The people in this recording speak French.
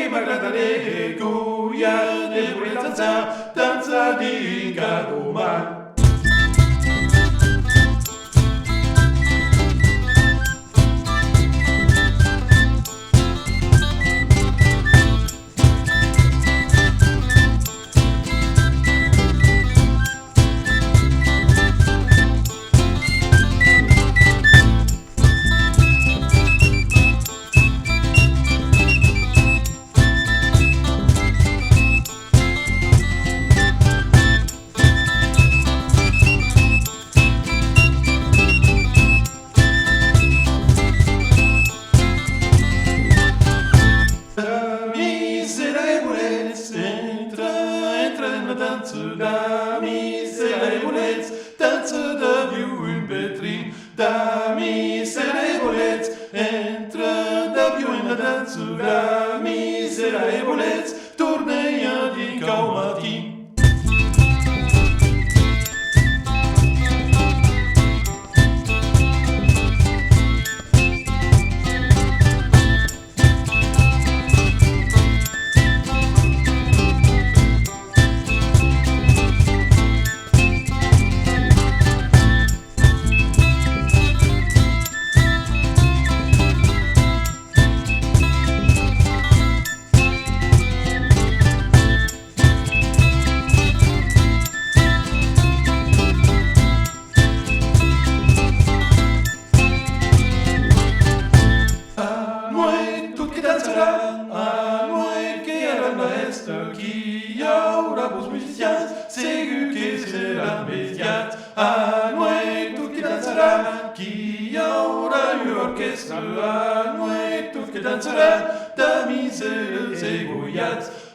m'agrada Gojat, voletz dançar, dança dinc, doman. Damisela e voletz, dança da viu in betrin. Damisela e voletz, entra da viu in la dança. Damisela e voletz, tornejar dinc au matin. Anueit que era la maestra, qui aura vos musicians, segur que serà mediat. Anueit tot que dançarà, qui aura orquestra. Anueit tot que dançarà, Damiseles e Gojats.